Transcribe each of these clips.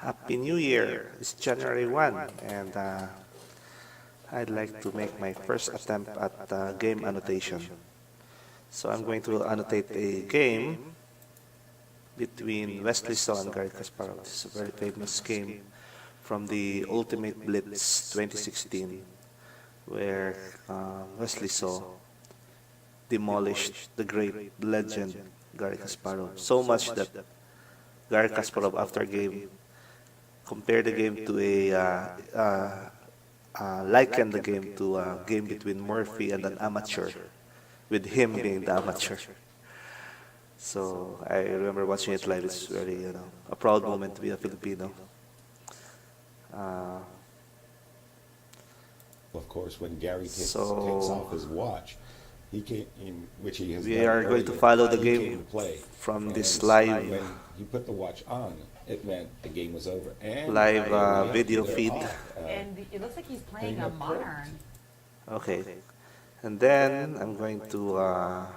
Happy New Year! It's January 1, and I'd like to make my first attempt at game annotation. So I'm going to annotate a game between Wesley So and Garry Kasparov. This is a very famous game from the Ultimate Blitz 2016, where Wesley So demolished the great legend Garry Kasparov. So much that Garry Kasparov, after game, compared the game to likened the game to a game between Murphy and an amateur, with him being the amateur. So I remember watching it live. It's very, a proud moment to be a Filipino. Of course, when Gary takes So off his watch, he came in, which he has we done are going to earlier, follow the he came game to play. from this And live when he put the watch on, it meant the game was over. And video they're feed. off. And it looks like he's playing a playing a modern. Okay, and then I'm going to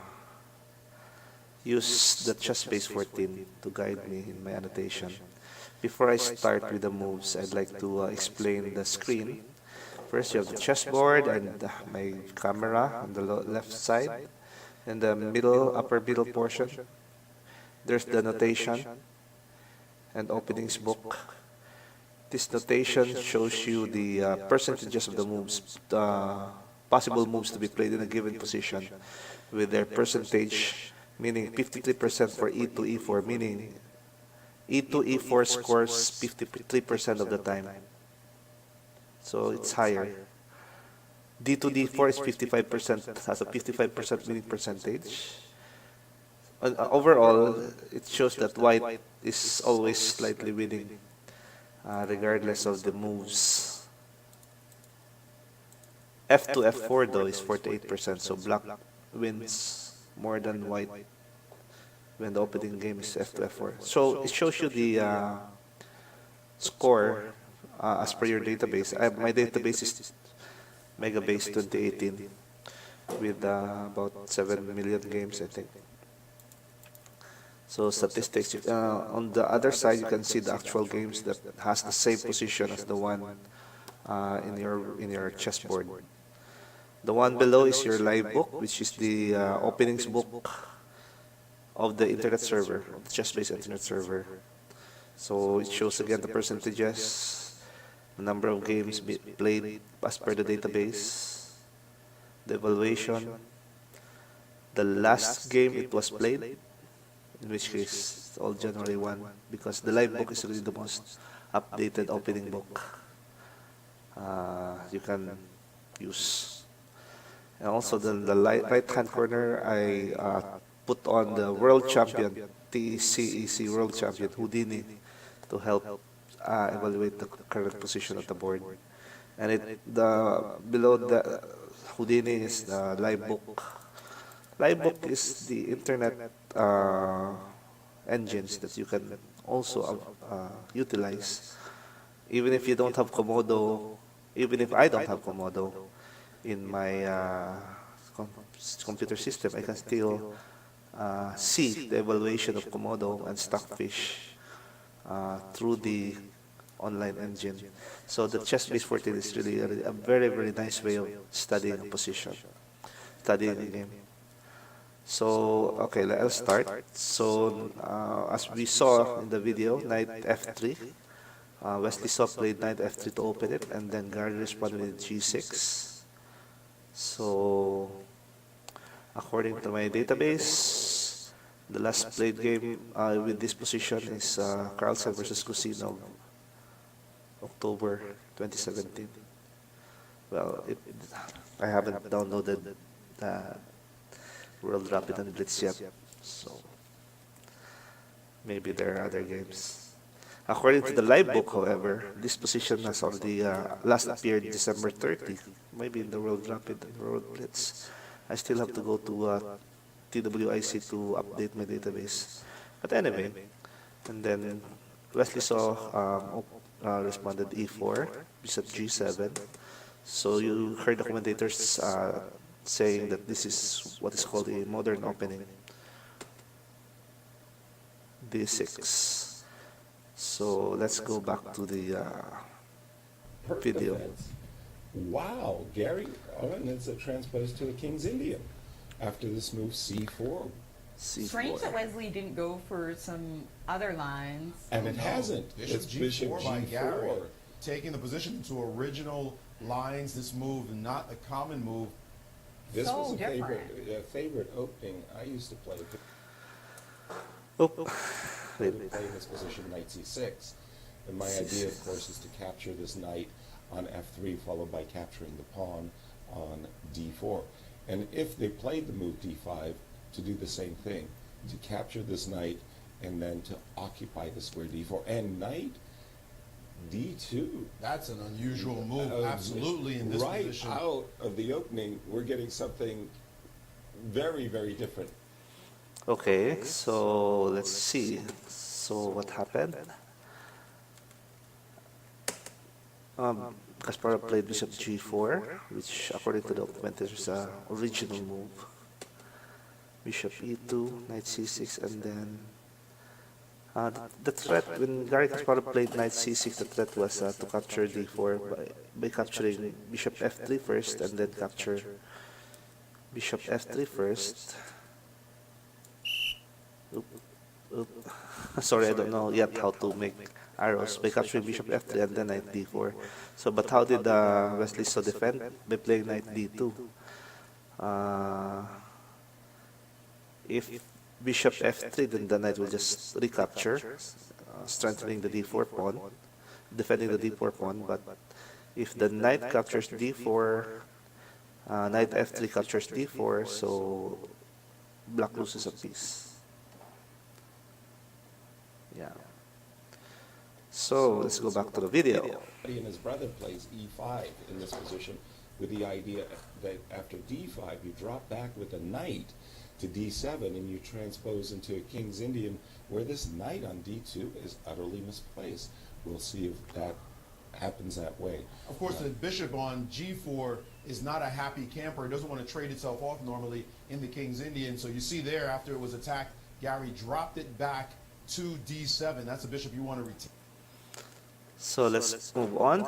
use the chess base 14 to guide me in my annotation. Before I start with the moves, I'd like to explain the screen. First, you have the chessboard and my camera on the left side. In the upper middle portion, there's the notation and openings book. This notation shows you the percentages of the moves, the possible moves to be played in a given position, with their percentage, meaning 53% for E2, E4, meaning E2, E4 scores 53% of the time. So it's higher. D2, D4 is 55%, has a 55% winning percentage. Overall, it shows that white is always slightly winning, regardless of the moves. F2, F4 though is 48%, so black wins more than white when the opening game is F2, F4. So it shows you the score as per your database. My database is Megabase 2018 with about 7 million games, I think. So statistics, on the other side, you can see the actual games that has the same position as the one in your chessboard. The one below is your live book, which is the openings book of the internet server, of the chess-based internet server. So it shows again the percentages, the number of games played as per the database, the evaluation, the last game it was played, in which case it's all January 1, because the live book is really the most updated opening book you can use. And also the right hand corner, I put on the world champion, TCEC world champion Houdini, to help evaluate the current position of the board. And below the Houdini is the live book. Live book is the internet engines that you can also utilize. Even if you don't have Komodo, even if I don't have Komodo in my computer system, I can still see the evaluation of Komodo and Stockfish through the online engine. So the chess-based 14 is really a very, very nice way of studying a position, studying a game. So, okay, let's start. So, as we saw in the video, knight f3. Wesley So played knight f3 to open it, and then Garry responded with g6. So, according to my database, the last played game with this position is Carlsen versus Cusino, October 2017. Well, I haven't downloaded the World Rapid and Blitz yet, so maybe there are other games. According to the live book, however, this position has already last appeared December 30, maybe in the World Rapid and World Blitz. I still have to go to TWIC to update my database. But anyway, and then Wesley So responded e4, bishop g7. So you heard the commentators saying that this is what is called a modern opening. D6. So let's go back to the Perfect video. defense. Wow, Gary, and it's a transposed to a King's Indian after this move C4. Strange that C4. Wesley didn't go for some other lines. And it hasn't. Bishop It's Bishop G4 by G4. Gary, taking the position to original lines. This move, not a common move. This So was a different. favorite opening I used to play. Oh, I wait, would wait. play this position knight c6. And my idea, of course, is to capture this knight on f3, followed by capturing the pawn on d4. And if they played the move d5, to do the same thing, to capture this knight and then to occupy the square d4. And knight d2. That's an unusual move, Uh, absolutely, in this right position. out of the opening, we're getting something very, very different. Okay, so let's see. So what happened? Kasparov played bishop g4, which according to the commentators is a original move. Bishop e2, knight c6, and then the threat when Garry Kasparov played knight c6, the threat was to capture d4 by capturing bishop f3 first, and then capture bishop f3 first. Oop, oop. Sorry, I don't know yet how to make arrows by capturing bishop f3 and then knight d4. So, but how did Wesley So defend? By playing knight d2. If bishop f3, then the knight will just recapture, strengthening the d4 pawn, defending the d4 pawn. But if the knight captures d4, knight f3 captures d4, so black loses a piece. Yeah. So let's go back to the video. He and his brother plays e5 in this position with the idea that after d5 you drop back with a knight to d7 and you transpose into a King's Indian where this knight on d2 is utterly misplaced. We'll see if that happens that way. Of course, the bishop on g4 is not a happy camper. It doesn't want to trade itself off normally in the King's Indian. So you see there, after it was attacked, Gary dropped it back to d7. That's a bishop you want to retain. So let's move on.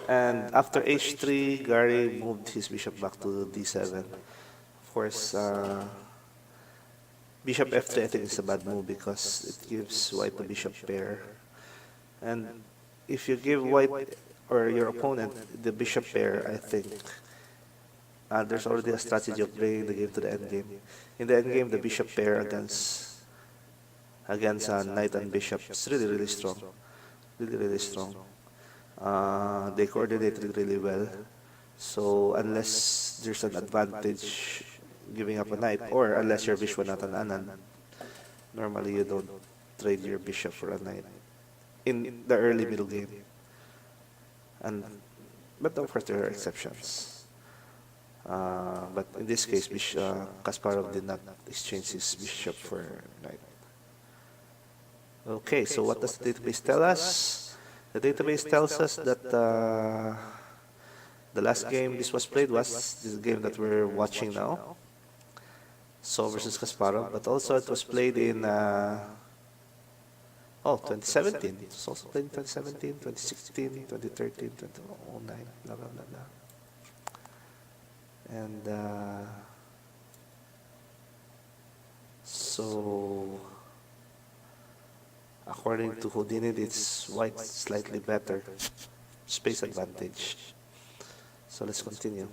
And after h3, Garry moved his bishop back to d7. Of course, bishop f3 I think is a bad move because it gives white the bishop pair. And if you give white or your opponent the bishop pair, I think there's already a strategy of bringing the game to the endgame. In the endgame, the bishop pair against knight and bishop is really strong, really strong. They coordinate really well. So unless there's an advantage giving up a knight, or unless you're Vishwanathan Anand, normally you don't trade your bishop for a knight in the early middle game. But of course there are exceptions. But in this case, Kasparov did not exchange his bishop for knight. Okay, so what does the database tell us? The database tells us that the last game this was played was this game that we're watching now, So versus Kasparov, but also it was played in 2017. It was also played in 2017, 2016, 2013, 2009, blah, blah, blah, blah. And so according to Houdini, it's white slightly better space advantage. So let's continue.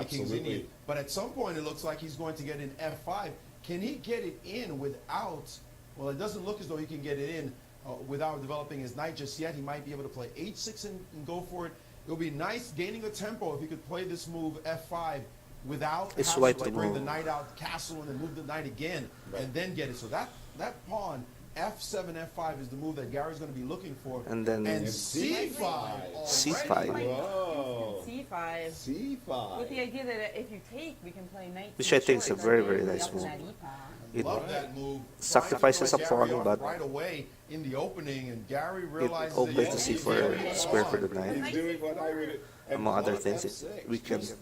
King's Indian. But at some point, it looks like he's going to get an F5. Can he get it in without? Well, it doesn't look as though he can get it in without developing his knight just yet. He might be able to play H6 and go for it. It would be nice gaining a tempo if he could play this move F5 without having to bring the knight out castle and then move the knight again and then get it. So that pawn F7, F5 is the move that Gary's going to be looking for. And then C5. C5. Whoa. C5. C5. With the idea that if you take, we can play knight. Which I think is a very, very nice move. It Love that move. sacrifices a pawn, but right away in the opening, and Gary it realizes opens the C4 square for the knight. He's doing what I would. Among other things, we can Throw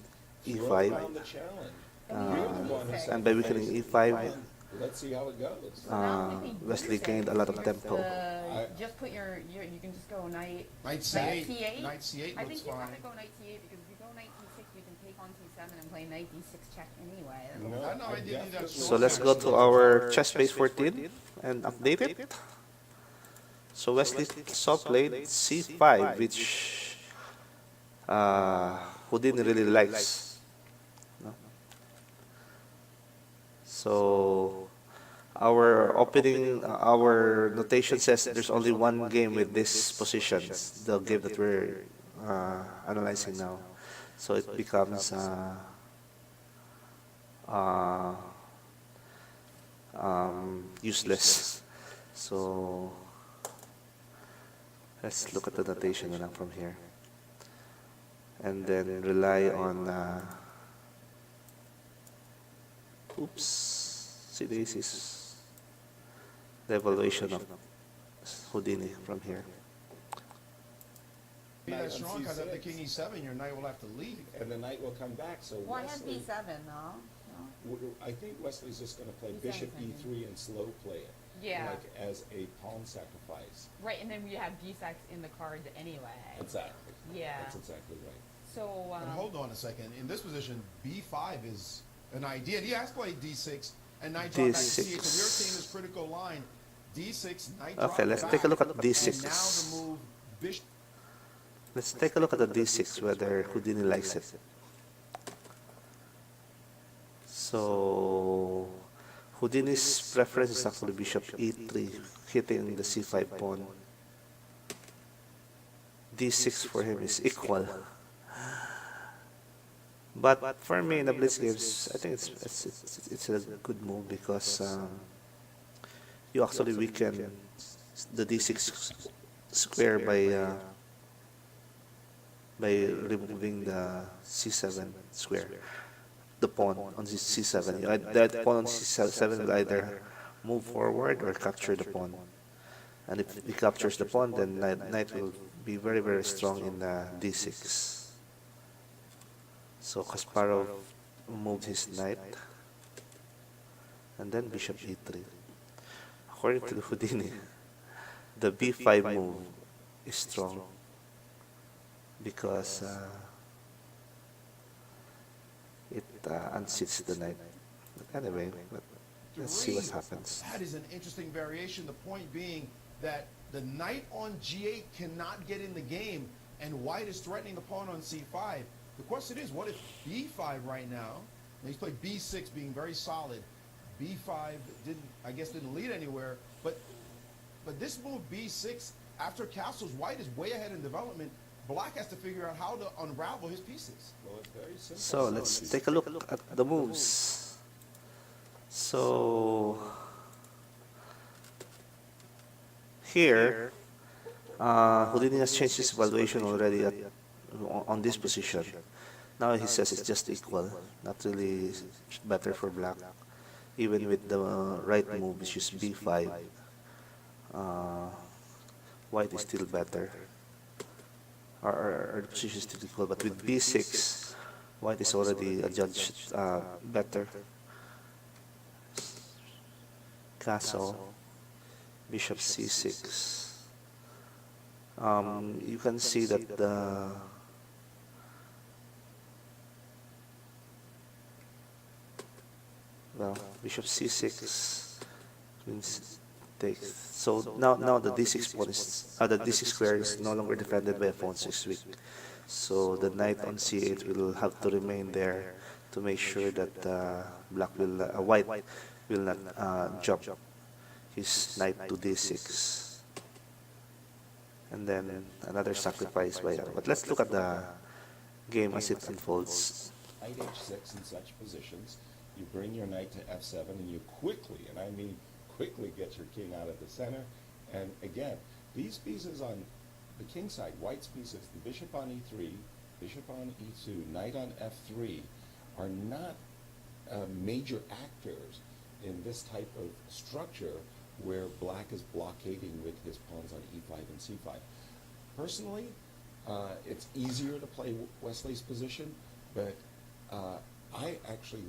E5. down the challenge. You're the one who D6. said and by the weakening base is E5, fine. Let's see how it goes. So now if we Wesley D6, gained a lot of what's tempo. just put your, you can just go knight. Knight Knight C8. C8. Knight C8 I looks think you have fine. to go knight C8 because if you go knight D6, you can take on C7 and play knight D6 check anyway. No, I know, I did that definitely- So let's go to our chess base 14 and update it. So Wesley So played C5, which Houdini really likes. No? So our notation says there's only one game with this position, the game that we're analyzing now. So it becomes useless. So let's look at the notation na lang from here. And then rely on oops, see this is the evaluation of Houdini from here. Be Knight that on strong because after C6. king E7, your knight will have to leave. And the knight will come back, so Why have Wesley, D7 though? No? I think Wesley's just gonna play D7 bishop thinking. E3 and slow play it. Yeah. Like as a pawn sacrifice. Right, and then we have D6 in the cards anyway. Exactly. Yeah. That's exactly right. So, And hold on a second. In this position, B5 is an idea. He has played D6 and knight drop back to D6. C8. So we're seeing this critical line. D6, knight Okay, drop let's back, take a look at And D6. now the move, bishop. Let's take a look at the D6, whether Houdini likes it. So Houdini's preference is actually bishop E3, hitting the C5 pawn. D6 for him is equal. But for me in the Blitz games, I think it's a good move because you actually weaken the D6 square by removing the C7 square, the pawn on C7. That pawn on C7 will either move forward or capture the pawn. And if he captures the pawn, then knight will be very, very strong in D6. So Kasparov moved his knight, and then bishop E3. According to Houdini, the B5 move is strong because it unseats the knight. But anyway, let's see what happens. That is an interesting variation. The point being that the knight on G8 cannot get in the game, and white is threatening the pawn on C5. The question is, what if B5 right now? He's played B6, being very solid. B5 didn't lead anywhere. But this move B6 after castles, white is way ahead in development. Black has to figure out how to unravel his pieces. Well, it's very simple. So let's take a look at the moves. So here, Houdini has changed his valuation already on this position. Now he says it's just equal, not really better for black. Even with the right move, which is B5, white is still better. Or the position is still equal, but with B6, white is already adjudged better. Castle, bishop C6. You can see that the bishop C6 means takes. So now the D6 pawn is the D6 square is no longer defended by a pawn 6 weak. So the knight on C8 will have to remain there to make sure that white will not jump his knight to D6. And then another sacrifice by. But let's look at the game as it unfolds. Knight H6 in such positions, you bring your knight to F7 and you quickly, and I mean quickly, get your king out of the center. And again, these pieces on the king side, white's pieces, the bishop on E3, bishop on E2, knight on F3, are not major actors in this type of structure where black is blockading with his pawns on E5 and C5. Personally, it's easier to play Wesley's position, but I actually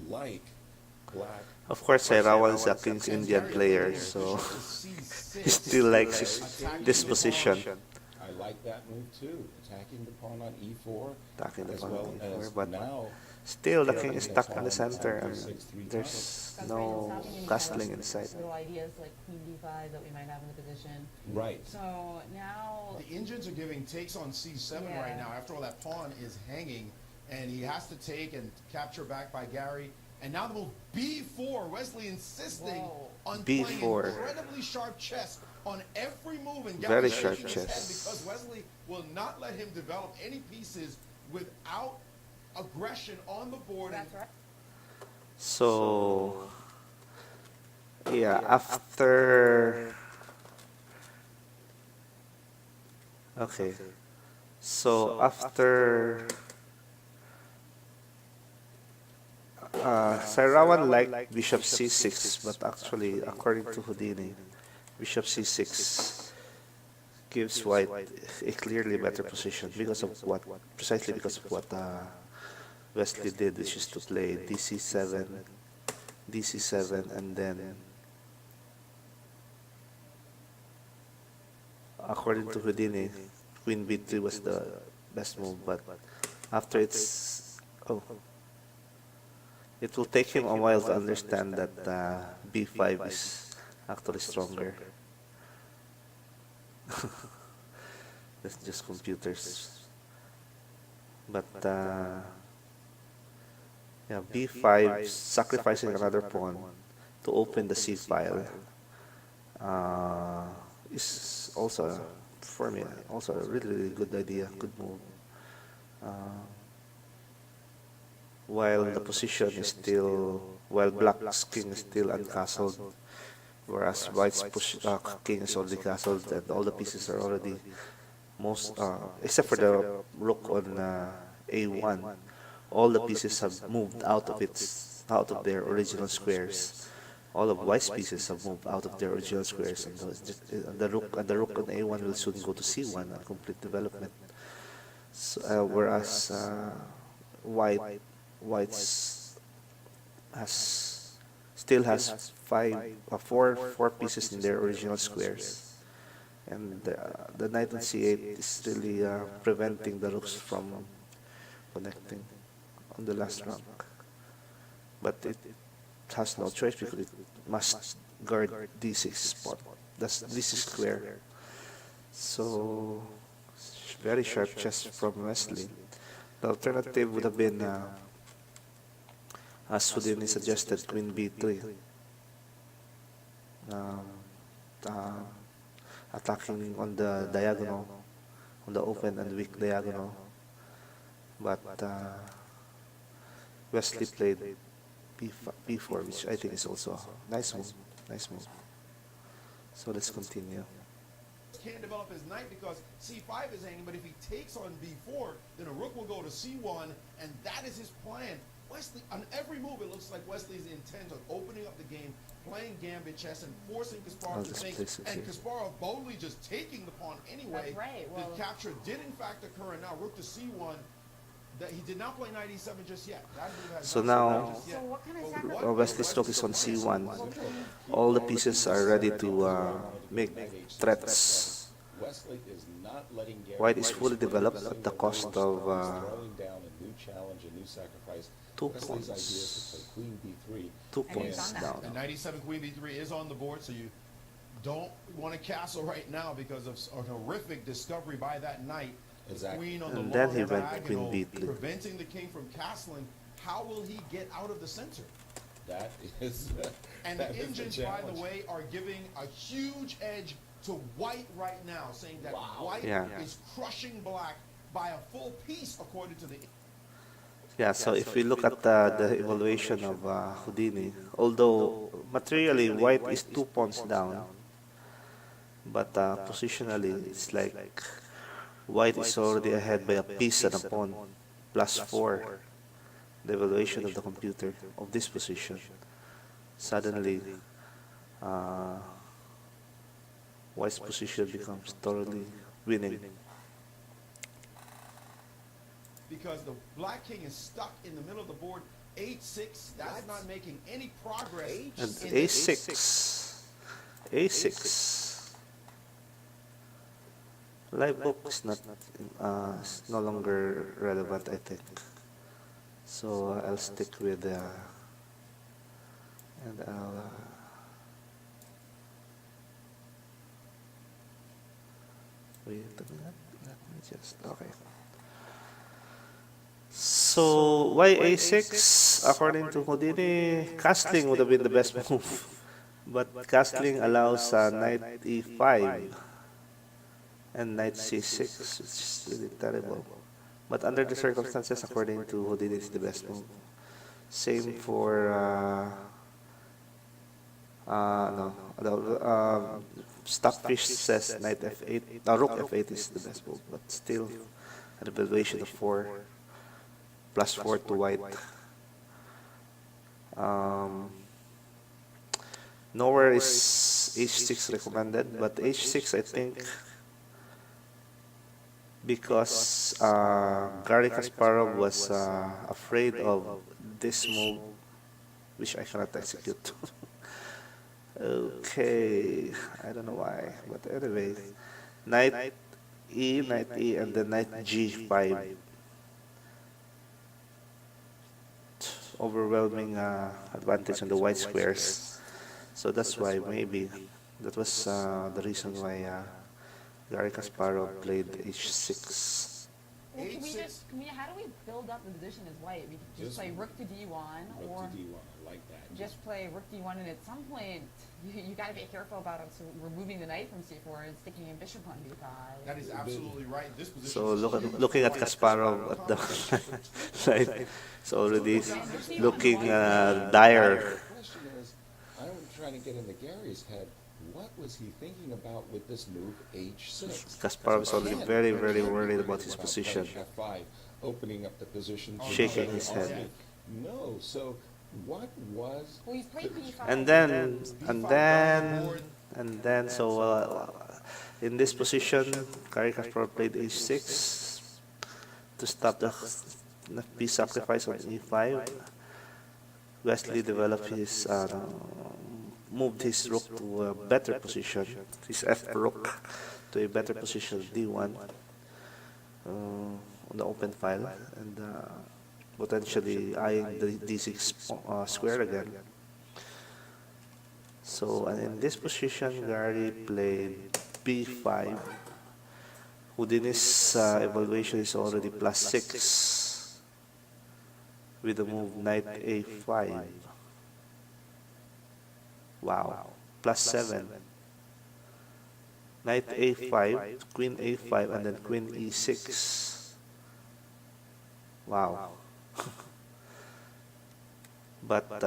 like black. Of course, Sairawan is a King's Indian player, so he still likes this position. I like that move too, attacking the pawn on e4, Attacking the as pawn on well e4, as but now still the king getting is the stuck in pawn the center on and d6 3 times. there's Because no Brandon's having any castling inside. little ideas like queen d5 that we might have in the position. Right. So now, The Indians are giving takes on c7 Yeah. right now. After all, that pawn is hanging, and he has to take and capture back by Gary. And now the move b4. Wesley insisting Whoa. on B4. playing incredibly sharp chess on every move, and Very Gary's sharp shaking his head chess. because Wesley will not let him develop any pieces without aggression on the board. that's right. So, yeah, after. Okay. So, after. Sairawan liked bishop c6, but actually, according to Houdini, bishop c6 gives white a clearly better position because of what, precisely because of what Wesley did, which is to play dc7, dc7, and then, according to Houdini, queen b3 was the best move, but after it will take him a while to understand that b5 is actually stronger. That's just computers. But yeah, b5 sacrificing another pawn to open the c file is also, for me, also a really, really good idea, good move. While the position is still, while black's king is still uncastled, whereas white's king is already castled and all the pieces are already except for the rook on a1, all the pieces have moved out of their original squares. All of white's pieces have moved out of their original squares, and the rook on a1 will soon go to c1 and complete development. So, whereas white's still has four pieces in their original squares, and the knight on c8 is really preventing the rooks from connecting on the last rank. But it has no choice because it must guard d6 spot. This is clear. So very sharp chess from Wesley. The alternative would have been, as Houdini suggested, queen b3, attacking on the diagonal, on the open and weak diagonal. But Wesley played b4, which I think is also a nice move. Nice move. So let's continue. Can't develop his knight because c5 is hanging, but if he takes on b4, then a rook will go to c1, and that is his plan. Wesley, on every move, it looks like Wesley's intent on opening up the game, playing gambit chess, and forcing Kasparov to think, and Kasparov boldly just taking the pawn anyway. That's right. Well, the capture did in fact occur, and now rook to c1. That he did not play knight e7 just yet. That move has So not now, started just so yet. what kind of But sacrifice? what Wesley's rook is on c1. All the pieces are ready to make threats. Wesley is not letting Gary White is fully developed at the cost of throwing down a new challenge, a new sacrifice. 2 Wesley's idea is points. to play queen b3. 2 And points he's on down. And knight e7 queen b3 is on the board, so you don't want to castle right now because of a horrific discovery by that knight. The Exactly. queen on the And then long he went diagonal, queen b3. preventing the king from castling. How will he get out of the center? That is. And that the is Indians, by the way, are giving a huge edge to white right now, saying that white Yeah. is crushing black by a full piece, according to the. Yeah, so if we look at the evaluation of Houdini, although materially white is 2 pawns down, but positionally it's like white is already ahead by a piece and a pawn, +4, the evaluation of the computer of this position. Suddenly, white's position becomes thoroughly winning. Because the black king is stuck in the middle of the board H6, that's What? not making any progress. And in the A6. A6. Live book is not is no longer relevant, I think. So I'll stick with and I'll wait a minute. Let me just okay. So why A6? According to Houdini, castling would have been the best move, but castling allows knight E5 and knight C6, which is really terrible. But under the circumstances, according to Houdini, it's the best move. Same for no, Stockfish says knight F8. Rook F8 is the best move, but still at a valuation of 4 plus 4 to white. Nowhere is H6 recommended, but H6 I think because Garry Kasparov was afraid of this move, which I cannot execute. Okay, I don't know why, but anyway, knight E, and then knight G5. Overwhelming advantage on the white squares. So that's why maybe that was the reason why Garry Kasparov played H6. Well, can we H6. just, how do we build up the position as white? We could just play rook to d1, Rook or to D1, I like that. just play rook d1, and at some point, you got to be careful about us removing the knight from c4 and sticking a bishop on d5. That is absolutely right. This position So is huge looking for at white. Kasparov at the line, it's already looking dire. The question is, I'm trying to get into Gary's head. What was he thinking about with this move H6? Kasparov is already Again, very, we're very not worried worried about his position. playing F5, opening up the position. to Shaking the his other head. army. No, so what was... Well, he's played b5. And then, so in this position, Garry Kasparov played H6 to stop the piece sacrifice on E5. Wesley developed his moved his rook to a better position, his F rook to a better position, D1 on the open file, and potentially eyeing the D6 square again. So, and in this position, Garry played B5. Houdini's evaluation is already +6 with the move knight A5. Wow, +7. Knight A5, Queen A5, and then Queen E6. Wow. But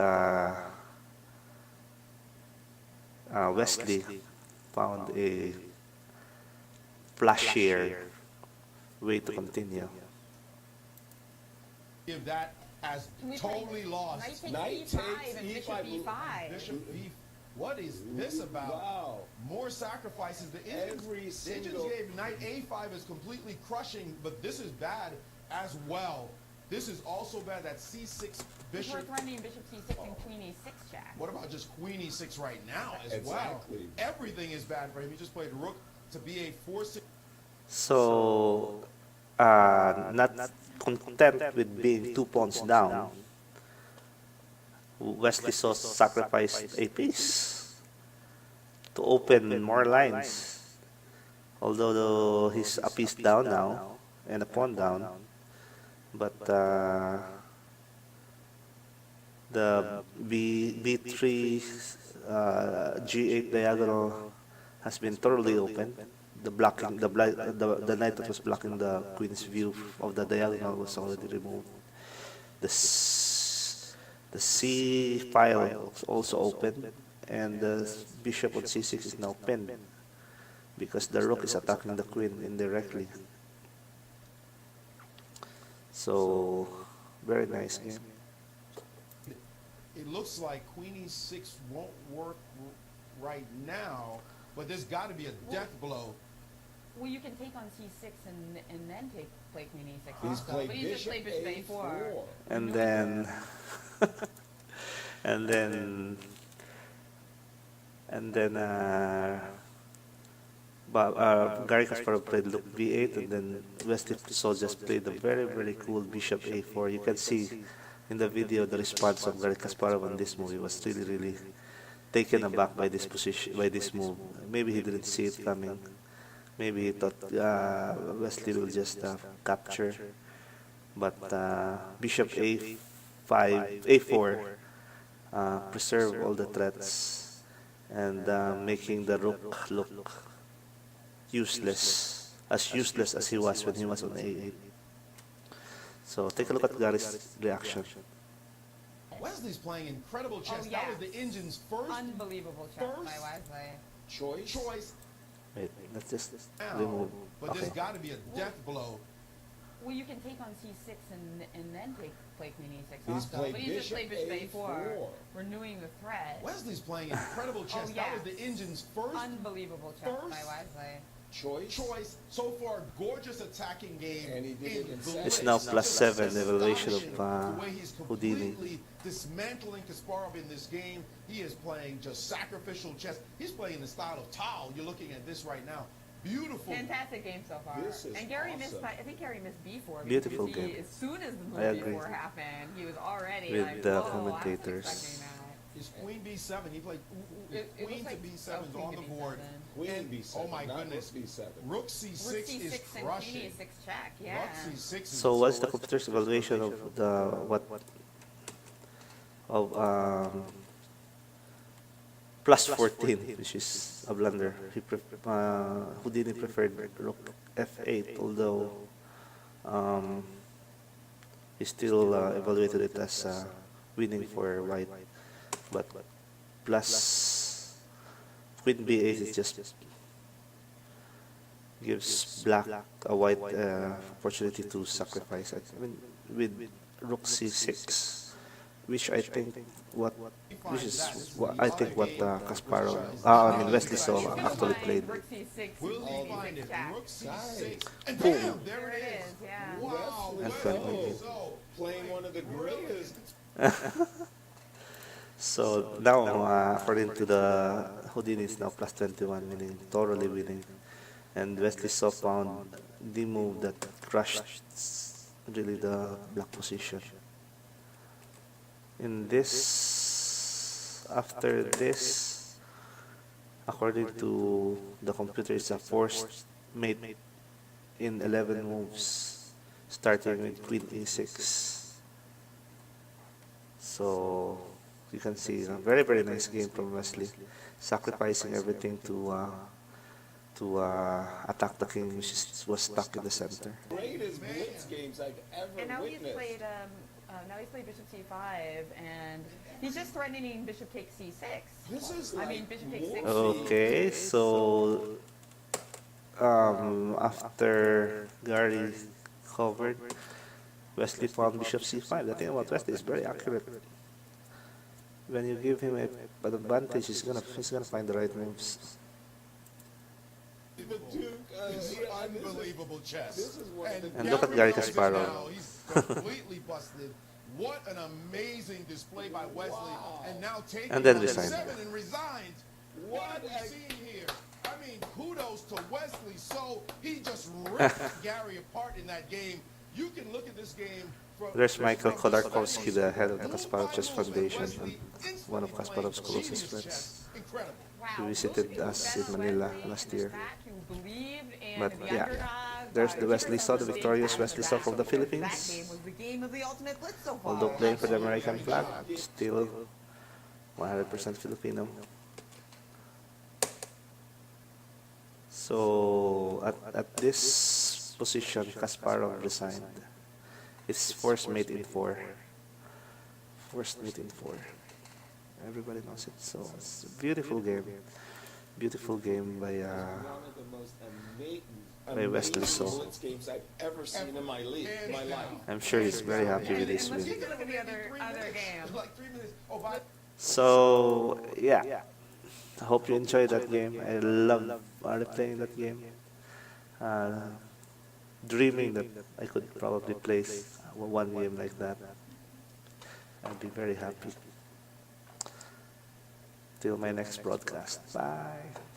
Wesley found a flashier way to continue. Give that as Can we play totally lost. Knight takes e5 and bishop E5. e5. Bishop B. What is this about? Wow. More sacrifices. The Indians, Every the Indians single- gave knight A5 is completely crushing, but this is bad as well. This is also bad. That C6 We're bishop. threatening bishop c6 and queen e6 check. What about just Queen E6 right now as Exactly. well? Everything is bad for him. He just played rook to B8 4-6. So, not content with being 2 pawns down, Wesley So sacrificed a piece to open more lines. Although he's a piece down now and a pawn down, but the B3 G8 diagonal has been thoroughly opened. The blocking, the knight that was blocking the queen's view of the diagonal was already removed. The C file is also open, and the bishop on C6 is now pinned because the rook is attacking the queen indirectly. So, very nice game. It looks like Queen E6 won't work right now, but there's got to be a death blow. Well, you can take on c6 and then play queen e6 He's also, played but he just played bishop a4. And then, and then, and then, Garry Kasparov played Rook b8, and then Wesley So just played a very, very cool Bishop a4. You can see in the video the response of Garry Kasparov on this move. He was really, really taken aback by this position, by this move. Maybe he didn't see it coming. Maybe he thought Wesley will just capture. But Bishop a5, a4, preserve all the threats and making the Rook look useless as he was when he was on a8. So take a look at Gary's reaction. Wesley's playing incredible chess. Oh, yeah. That was the engine's first Unbelievable check by Wesley. choice. Wait, let's just Now, remove. but Okay. there's got to be a death blow. Well, you can take on c6 and then play queen e6 He's also, played but he just played bishop bishop a4, a4. renewing the threat. Wesley's playing incredible chess. Oh, yeah. That was the engine's first Unbelievable check by Wesley. choice. So far, gorgeous attacking game. And he did it in Blitz. seven. It's now +7 Just evaluation astonishing of the way he's Houdini. completely dismantling Kasparov in this game. He is playing just sacrificial chess. He's playing the style of Tal. You're looking at this right now. Beautiful. Fantastic game so far. This is And Gary missed, awesome. I think Gary missed b4. Beautiful because game. As soon as the I move agree. b4 happened, he was already With like, the whoa, I wasn't commentators. expecting that. Is queen b7. He played It queen looks to like b7 is queen on to the board. b7. Queen And- b7. oh my not goodness. Rook b7. Rook c6 Rook is c6 and crushing. queen e6 check, yeah. Rook c6 is So what's the computer's evaluation of the +14, which is a blunder. Houdini preferred Rook f8, although he still evaluated it as winning for white. But plus queen b8 is just gives black a white opportunity to sacrifice. I mean, with Rook c6, which I think what Kasparov, I mean Wesley So actually played. Rook c6 Will and he queen find e6 it? check. Rook c6. And Boom. bam, there it is. Yeah. Wow, And Wesley queen So Playing one of the greatest. So now, according to the Houdini, is now +21, meaning thoroughly winning. And Wesley So found the move that crushed really the black position. In this, after this, according to the computer, it's a forced mate in 11 moves, starting with queen e6. So you can see a very, very nice game from Wesley, sacrificing everything to attack the king, which was stuck in the center. Greatest Blitz games I've ever And now he's witnessed. played bishop c5, and he's just threatening bishop takes c6. This is I like mean, bishop takes more 6. Okay, so after Gary covered, Wesley found bishop c5. The thing about Wesley is very accurate. When you give him an advantage, he's gonna find the right moves. the Duke. This is Yeah, unbelievable chess. this is one of the- And look at Garry knows it Kasparov. now. He's completely busted. What an amazing display by Wesley. Wow. And now taking And then on resigned. 7 and resigns. What What are we a- seeing here? I mean, kudos to Wesley So. He just ripped Gary apart in that game. You can look at this game from... There's Michael from the Khodorkovsky, the head of the move Kasparov by Chess move, and Foundation, Wesley and instantly one of Kasparov's playing closest genius friends. chess. Incredible. Wow, He those visited people who us bet in on Manila Wesley last and his year. back, who believed in But the yeah, underdog, there's the took Wesley it So, the from victorious big Wesley back So to from the back. Philippines. That game was the game of the ultimate blitz so far. Although playing for the American flag, still 100% Filipino. So at this position, Kasparov resigned. It's forced mate in 4. Forced mate in 4. Everybody knows it. So it's a beautiful game. Beautiful game by One of the most by Wesley So. Blitz games I've ever seen in my league, my life. I'm sure he's very happy with this And let's win. take a look at the other game. Like 3 minutes. Oh, by So yeah, I hope you enjoyed that game. I love replaying that game. uh, dreaming that I could probably place one game like that. I'd be very happy. Till my next broadcast. Bye.